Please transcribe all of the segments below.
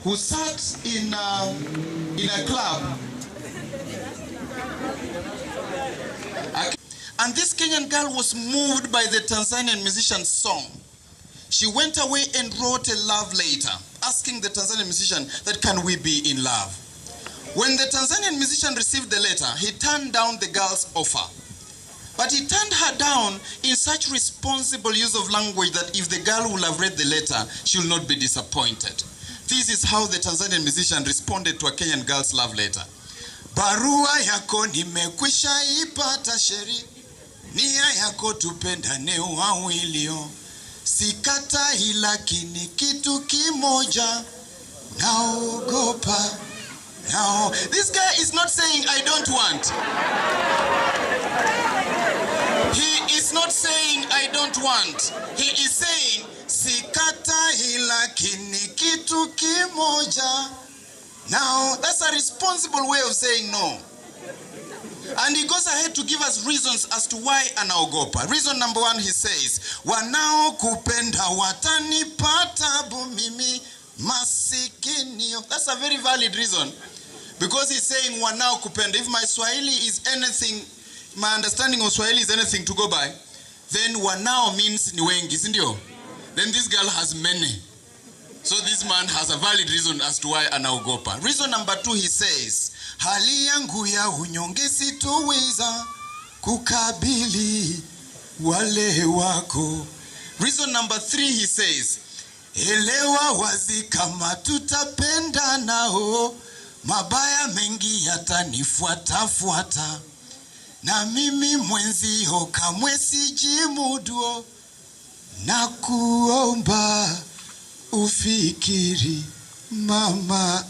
who sat in a club. And this Kenyan girl was moved by the Tanzanian musician's song. She went away and wrote a love letter, asking the Tanzanian musician that can we be in love. When the Tanzanian musician received the letter, he turned down the girl's offer. But he turned her down in such responsible use of language that if the girl will have read the letter, she will not be disappointed. This is how the Tanzanian musician responded to a Kenyan girl's love letter. Barua yako nimekwisha ipata sheri, nia yako tupendane wawilio. Sikatai lakini kitu kimoja naogopa. Now, this guy is not saying I don't want. He is not saying I don't want. He is saying sikatai lakini kitu kimoja. Now, that's a responsible way of saying no. And he goes ahead to give us reasons as to why anaogopa. Reason number one, he says, wanao kupenda watanipata bumimi masikinio. That's a very valid reason. Because he's saying wanao kupenda. If my Swahili is anything, my understanding of Swahili is anything to go by, then wanao means ni wengi, sindio? Then this girl has many. So this man has a valid reason as to why anaogopa. Reason number two, he says, hali yangu ya unyonge sitoweza kukabili wale wako. Reason number three, he says, elewa wazi kama tutapenda nao, mabaya mengi yatanifuata, na mimi mwenzio kamwe sijimudu, na kuomba ufikiri mama.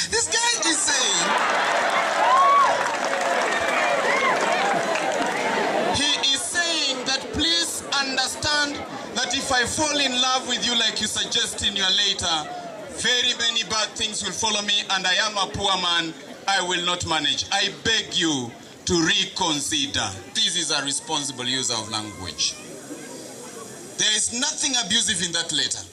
This guy is saying, he is saying that please understand that if I fall in love with you like you suggest in your letter, very many bad things will follow me, and I am a poor man. I will not manage. I beg you to reconsider. This is a responsible use of language. There is nothing abusive in that letter.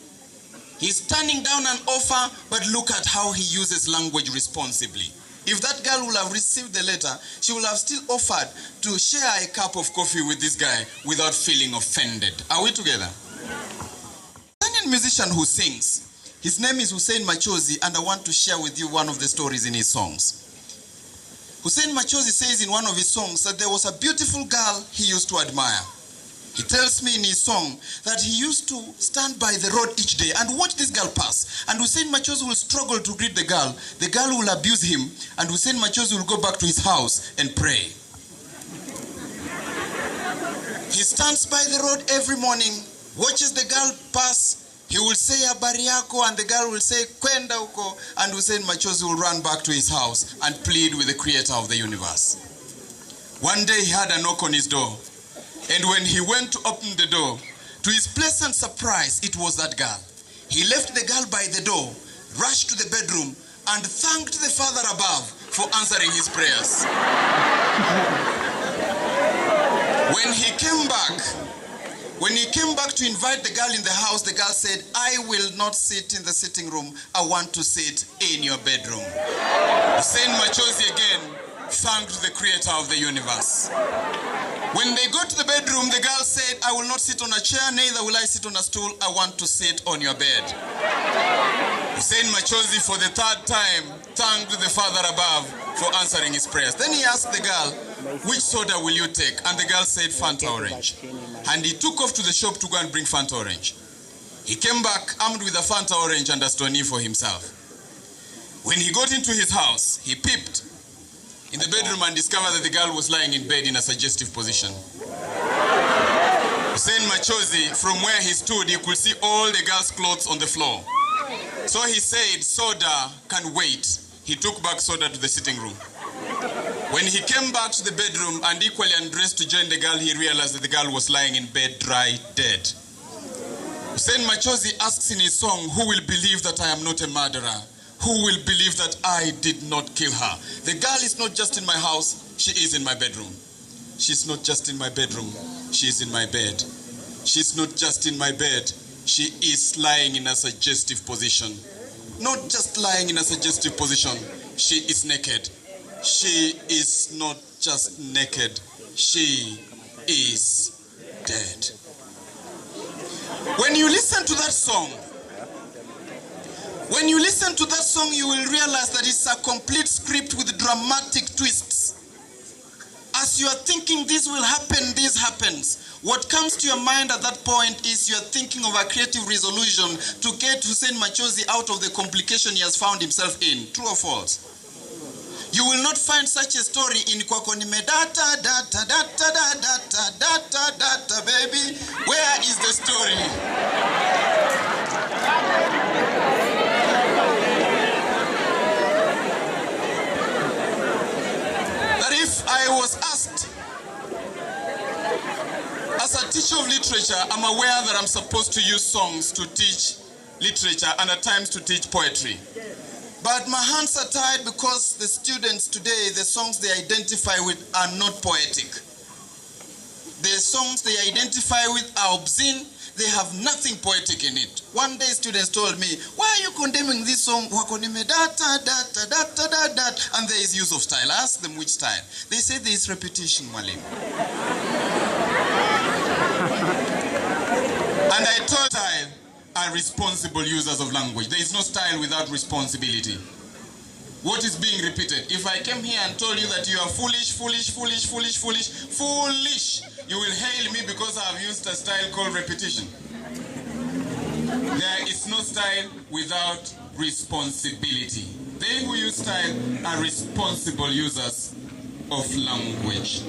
He's turning down an offer, but look at how he uses language responsibly. If that girl will have received the letter, she will have still offered to share a cup of coffee with this guy without feeling offended. Are we together? A Kenyan musician who sings, his name is Hussein Machozi, and I want to share with you one of the stories in his songs. Hussein Machozi says in one of his songs that there was a beautiful girl he used to admire. He tells me in his song that he used to stand by the road each day and watch this girl pass. And Hussein Machozi will struggle to greet the girl. The girl will abuse him, and Hussein Machozi will go back to his house and pray. He stands by the road every morning, watches the girl pass. He will say habari yako, and the girl will say kwenda huko, and Hussein Machozi will run back to his house and plead with the creator of the universe. One day he had a knock on his door. And when he went to open the door, to his pleasant surprise, it was that girl. He left the girl by the door, rushed to the bedroom, and thanked the Father above for answering his prayers. When he came back to invite the girl in the house, the girl said, I will not sit in the sitting room. I want to sit in your bedroom. Hussein Machozi again thanked the creator of the universe. When they got to the bedroom, the girl said, I will not sit on a chair, neither will I sit on a stool. I want to sit on your bed. Hussein Machozi, for the third time, thanked the Father above for answering his prayers. Then he asked the girl, which soda will you take? And the girl said, Fanta Orange. And he took off to the shop to go and bring Fanta Orange. He came back armed with a Fanta Orange and a stony for himself. When he got into his house, he peeped in the bedroom and discovered that the girl was lying in bed in a suggestive position. Hussein Machozi, from where he stood, he could see all the girl's clothes on the floor. So he said, soda can wait. He took back soda to the sitting room. When he came back to the bedroom and equally undressed to join the girl, he realized that the girl was lying in bed, dry, dead. Hussein Machozi asks in his song, who will believe that I am not a murderer? Who will believe that I did not kill her? The girl is not just in my house, she is in my bedroom. She's not just in my bedroom, she is in my bed. She's not just in my bed, she is lying in a suggestive position. not just lying in a suggestive position. She is naked. She is not just naked. She is dead. When you listen to that song, you will realize that it's a complete script with dramatic twists. As you are thinking this will happen, this happens. What comes to your mind at that point is you are thinking of a creative resolution to get Hussein Machozi out of the complication he has found himself in. True or false? You will not find such a story in Kwakonime data, baby. Where is the story? That if I was asked, as a teacher of literature, I'm aware that I'm supposed to use songs to teach literature and at times to teach poetry. But my hands are tied because the students today, the songs they identify with are not poetic. The songs they identify with are obscene. They have nothing poetic in it. One day students told me, why are you condemning this song? And there is use of style. I asked them which style. They said there is repetition, Malim. And I told them, are responsible users of language. There is no style without responsibility. What is being repeated? If I came here and told you that you are foolish, you will hail me because I have used a style called repetition. There is no style without responsibility. They who use style are responsible users of language.